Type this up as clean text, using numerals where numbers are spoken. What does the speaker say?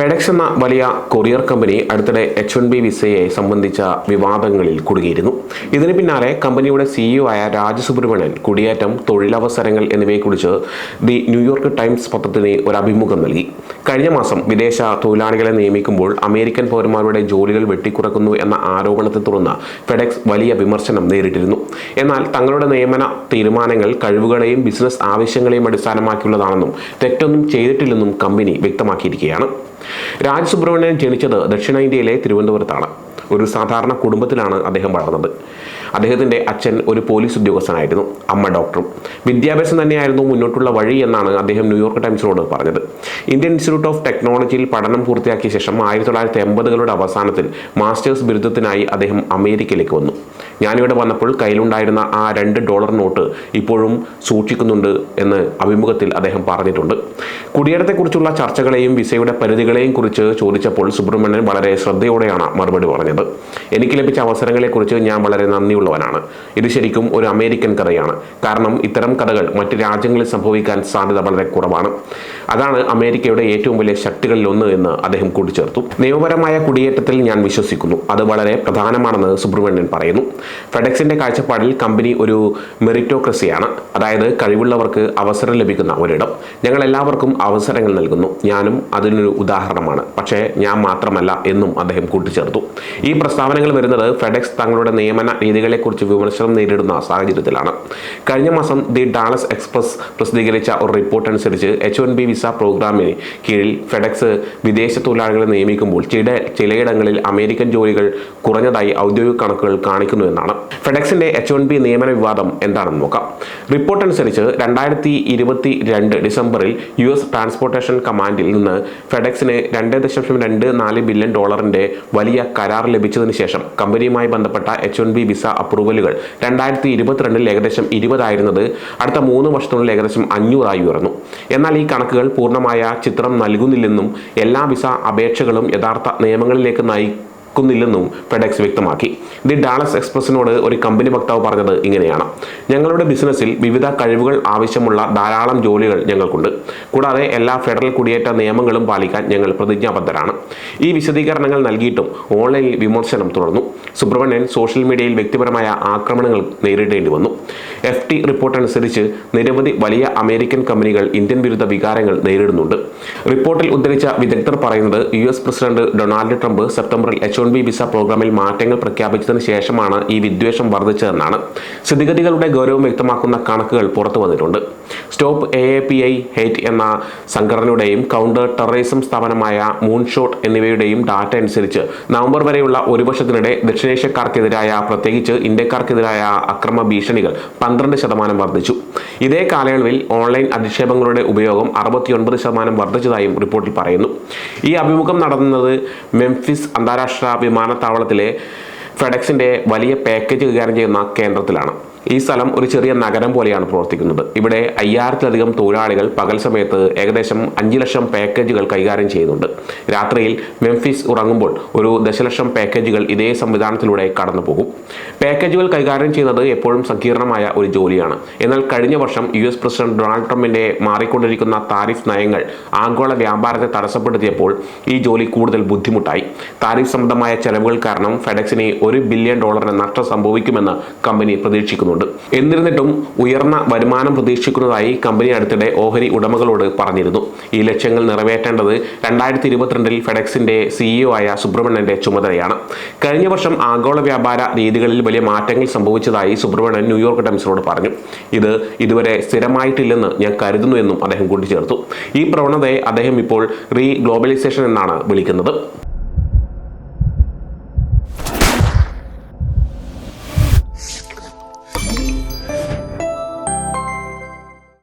FedEx എന്ന വലിയ courier company അടുത്തിടെ H-1B വിസയെ സംബന്ധിച്ച വിവാദങ്ങളിൽ കുടുങ്ങിയിരുന്നു. ഇതിന് പിന്നാലെ കമ്പനിയുടെ CEO ആയ രാജ് സുബ്രഹ്മണ്യൻ കുടിയേറ്റം, തൊഴിലവസരങ്ങൾ എന്നിവയെക്കുറിച്ച് ദി ന്യൂയോർക്ക് ടൈംസ് പത്രത്തിന് ഒരു അഭിമുഖം നൽകി. കഴിഞ്ഞ മാസം വിദേശ തൊഴിലാളികളെ നിയമിക്കുമ്പോൾ അമേരിക്കൻ പൗരന്മാരുടെ ജോലികൾ വെട്ടിക്കുറക്കുന്നു എന്ന ആരോപണത്തെ തുടർന്ന് ഫെഡെക്സ് വലിയ വിമർശനം നേരിട്ടിരുന്നു. എന്നാൽ തങ്ങളുടെ നിയമന തീരുമാനങ്ങൾ കഴിവുകളെയും ബിസിനസ് ആവശ്യങ്ങളെയും അടിസ്ഥാനമാക്കിയുള്ളതാണെന്നും തെറ്റൊന്നും ചെയ്തിട്ടില്ലെന്നും കമ്പനി വ്യക്തമാക്കിയിരിക്കുകയാണ്. രാജ് സുബ്രഹ്മണ്യൻ ജനിച്ചത് ദക്ഷിണേന്ത്യയിലെ തിരുവനന്തപുരത്താണ്. ഒരു സാധാരണ കുടുംബത്തിലാണ് അദ്ദേഹം വളർന്നത്. അദ്ദേഹത്തിൻ്റെ അച്ഛൻ ഒരു പോലീസ് ഉദ്യോഗസ്ഥനായിരുന്നു, അമ്മ ഡോക്ടറും. വിദ്യാഭ്യാസം തന്നെയായിരുന്നു മുന്നോട്ടുള്ള വഴി എന്നാണ് അദ്ദേഹം ന്യൂയോർക്ക് ടൈംസിനോട് പറഞ്ഞത്. ഇന്ത്യൻ ഇൻസ്റ്റിറ്റ്യൂട്ട് ഓഫ് ടെക്നോളജിയിൽ പഠനം പൂർത്തിയാക്കിയ ശേഷം 1980കളുടെ അവസാനത്തിൽ മാസ്റ്റേഴ്സ് ബിരുദത്തിനായി അദ്ദേഹം അമേരിക്കയിലേക്ക് വന്നു. ഞാനിവിടെ വന്നപ്പോൾ കയ്യിലുണ്ടായിരുന്ന ആ $2 നോട്ട് ഇപ്പോഴും സൂക്ഷിക്കുന്നുണ്ട് എന്ന് അഭിമുഖത്തിൽ അദ്ദേഹം പറഞ്ഞിട്ടുണ്ട്. കുടിയേറ്റത്തെക്കുറിച്ചുള്ള ചർച്ചകളെയും വിസയുടെ പരിധികളെയും കുറിച്ച് ചോദിച്ചപ്പോൾ സുബ്രഹ്മണ്യൻ വളരെ ശ്രദ്ധയോടെയാണ് മറുപടി പറഞ്ഞത്. എനിക്ക് ലഭിച്ച അവസരങ്ങളെക്കുറിച്ച് ഞാൻ വളരെ നന്ദിയുള്ളവനാണ്. ഇത് ശരിക്കും ഒരു അമേരിക്കൻ കഥയാണ്. കാരണം ഇത്തരം കഥകൾ മറ്റ് രാജ്യങ്ങളിൽ സംഭവിക്കാൻ സാധ്യത വളരെ കുറവാണ്. അതാണ് അമേരിക്കയുടെ ഏറ്റവും വലിയ ശക്തികളിലൊന്ന് എന്ന് അദ്ദേഹം കൂട്ടിച്ചേർത്തു. നിയമപരമായ കുടിയേറ്റത്തിൽ ഞാൻ വിശ്വസിക്കുന്നു. അത് വളരെ പ്രധാനമാണെന്ന് സുബ്രഹ്മണ്യൻ പറയുന്നു. ഫെഡെക്സിന്റെ കാഴ്ചപ്പാടിൽ കമ്പനി ഒരു മെറിറ്റോക്രസിയാണ്, അതായത് കഴിവുള്ളവർക്ക് അവസരം ലഭിക്കുന്ന ഒരിടം. ഞങ്ങൾ എല്ലാവർക്കും അവസരങ്ങൾ നൽകുന്നു. ഞാനും അതിനൊരു ഉദാഹരണമാണ്. പക്ഷേ ഞാൻ മാത്രമല്ല എന്നും അദ്ദേഹം കൂട്ടിച്ചേർത്തു. ഈ പ്രസ്താവനകൾ വരുന്നത് ഫെഡെക്സ് തങ്ങളുടെ നിയമന രീതികളെക്കുറിച്ച് വിമർശനം നേരിടുന്ന സാഹചര്യത്തിലാണ്. കഴിഞ്ഞ മാസം ദി ഡാളസ് എക്സ്പ്രസ് പ്രസിദ്ധീകരിച്ച ഒരു റിപ്പോർട്ട് അനുസരിച്ച് H-1B വിസ പ്രോഗ്രാമിന് കീഴിൽ ഫെഡെക്സ് വിദേശ തൊഴിലാളികളെ നിയമിക്കുമ്പോൾ ചിലയിടങ്ങളിൽ അമേരിക്കൻ ജോലികൾ കുറഞ്ഞതായി ഔദ്യോഗിക കണക്കുകൾ കാണിക്കുന്നു എന്നാണ്. ഫെഡെക്സിന്റെ H-1B നിയമന വിവാദം എന്താണെന്ന് നോക്കാം. റിപ്പോർട്ട് അനുസരിച്ച് 2022 ഡിസംബറിൽ US ട്രാൻസ്പോർട്ടേഷൻ കമാൻഡിൽ നിന്ന് ഫെഡെക്സിന് $2.24 ബില്യൺ വലിയ കരാർ ലഭിച്ചതിന് ശേഷം കമ്പനിയുമായി ബന്ധപ്പെട്ട H-1B വിസ അപ്രൂവലുകൾ 2022 ഏകദേശം 20 ആയിരുന്നത് അടുത്ത 3 വർഷത്തിനുള്ളിൽ ഏകദേശം 500 ഉയർന്നു. എന്നാൽ ഈ കണക്കുകൾ പൂർണ്ണമായ ചിത്രം നൽകുന്നില്ലെന്നും എല്ലാ വിസ അപേക്ഷകളും യഥാർത്ഥ നിയമങ്ങളിലേക്ക് നയിക്കുന്നില്ലെന്നും ഫെഡെക്സ് വ്യക്തമാക്കി. ദി ഡാളസ് എക്സ്പ്രസിനോട് ഒരു കമ്പനി വക്താവ് പറഞ്ഞത് ഇങ്ങനെയാണ്: ഞങ്ങളുടെ ബിസിനസ്സിൽ വിവിധ കഴിവുകൾ ആവശ്യമുള്ള ധാരാളം ജോലികൾ ഞങ്ങൾക്കുണ്ട്. കൂടാതെ എല്ലാ ഫെഡറൽ കുടിയേറ്റ നിയമങ്ങളും പാലിക്കാൻ ഞങ്ങൾ പ്രതിജ്ഞാബദ്ധരാണ്. ഈ വിശദീകരണങ്ങൾ നൽകിയിട്ടും ഓൺലൈനിൽ വിമർശനം തുടർന്നു. സുബ്രഹ്മണ്യൻ സോഷ്യൽ മീഡിയയിൽ വ്യക്തിപരമായ ആക്രമണങ്ങൾ നേരിടേണ്ടി വന്നു. FT റിപ്പോർട്ട് അനുസരിച്ച് നിരവധി വലിയ അമേരിക്കൻ കമ്പനികൾ ഇന്ത്യൻ വിരുദ്ധ വികാരങ്ങൾ നേരിടുന്നുണ്ട്. റിപ്പോർട്ടിൽ ഉദ്ധരിച്ച വിദഗ്ധർ പറയുന്നത് US പ്രസിഡന്റ് ഡൊണാൾഡ് ട്രംപ് സെപ്റ്റംബറിൽ H-1B വിസ പ്രോഗ്രാമിൽ മാറ്റങ്ങൾ പ്രഖ്യാപിച്ചതിന് ശേഷമാണ് ഈ വിദ്വേഷം വർദ്ധിച്ചതെന്നാണ്. സ്ഥിതിഗതികളുടെ ഗൗരവം വ്യക്തമാക്കുന്ന കണക്കുകൾ പുറത്തു വന്നിട്ടുണ്ട്. സ്റ്റോപ്പ് AAPI ഹേറ്റ് എന്ന സംഘടനയുടെയും കൗണ്ടർ ടെററിസം സ്ഥാപനമായ മൂൺഷോട്ട് എന്നിവയുടെയും ഡാറ്റ അനുസരിച്ച് നവംബർ വരെയുള്ള ഒരു വർഷത്തിനിടെ ദക്ഷിണേഷ്യക്കാർക്കെതിരായ, പ്രത്യേകിച്ച് ഇന്ത്യക്കാർക്കെതിരായ അക്രമ ഭീഷണികൾ 12% വർദ്ധിച്ചു. ഇതേ കാലയളവിൽ ഓൺലൈൻ അധിക്ഷേപങ്ങളുടെ ഉപയോഗം 69% വർദ്ധിച്ചതായും റിപ്പോർട്ടിൽ പറയുന്നു. ഈ അഭിമുഖം നടന്നത് മെംഫിസ് അന്താരാഷ്ട്ര വിമാനത്താവളത്തിലെ ഫെഡെക്സിന്റെ വലിയ പാക്കേജ് കൈകാര്യം ചെയ്യുന്ന കേന്ദ്രത്തിലാണ്. ഈ സ്ഥലം ഒരു ചെറിയ നഗരം പോലെയാണ് പ്രവർത്തിക്കുന്നത്. ഇവിടെ 5000-ലധികം തൊഴിലാളികൾ പകൽ സമയത്ത് ഏകദേശം 5 ലക്ഷം പാക്കേജുകൾ കൈകാര്യം ചെയ്യുന്നുണ്ട്. രാത്രിയിൽ മെംഫിസ് ഉറങ്ങുമ്പോൾ 1 ദശലക്ഷം പാക്കേജുകൾ ഇതേ സംവിധാനത്തിലൂടെ കടന്നു പോകും. പാക്കേജുകൾ കൈകാര്യം ചെയ്യുന്നത് എപ്പോഴും സങ്കീർണമായ ഒരു ജോലിയാണ്. എന്നാൽ കഴിഞ്ഞ വർഷം US പ്രസിഡന്റ് ഡൊണാൾഡ് ട്രംപിന്റെ മാറിക്കൊണ്ടിരിക്കുന്ന താരിഫ് നയങ്ങൾ ആഗോള വ്യാപാരത്തെ തടസ്സപ്പെടുത്തിയപ്പോൾ ഈ ജോലി കൂടുതൽ ബുദ്ധിമുട്ടായി. താരിഫ് സംബന്ധമായ ചെലവുകൾ കാരണം ഫെഡെക്സിന് $1 ബില്യൺ നഷ്ടം സംഭവിക്കുമെന്ന് കമ്പനി പ്രതീക്ഷിക്കുന്നു. എന്നിരുന്നിട്ടും ഉയർന്ന വരുമാനം പ്രതീക്ഷിക്കുന്നതായി കമ്പനി അടുത്തിടെ ഓഹരി ഉടമകളോട് പറഞ്ഞിരുന്നു. ഈ ലക്ഷ്യങ്ങൾ നിറവേറ്റേണ്ടത് 2022 ഫെഡെക്സിന്റെ CEO ആയ സുബ്രഹ്മണ്യന്റെ ചുമതലയാണ്. കഴിഞ്ഞ വർഷം ആഗോള വ്യാപാര രീതികളിൽ വലിയ മാറ്റങ്ങൾ സംഭവിച്ചതായി സുബ്രഹ്മണ്യൻ ന്യൂയോർക്ക് ടൈംസിനോട് പറഞ്ഞു. ഇത് ഇതുവരെ സ്ഥിരമായിട്ടില്ലെന്ന് ഞാൻ കരുതുന്നു എന്നും അദ്ദേഹം കൂട്ടിച്ചേർത്തു. ഈ പ്രവണതയെ അദ്ദേഹം ഇപ്പോൾ ഗ്ലോബലൈസേഷൻ എന്നാണ് വിളിക്കുന്നത്.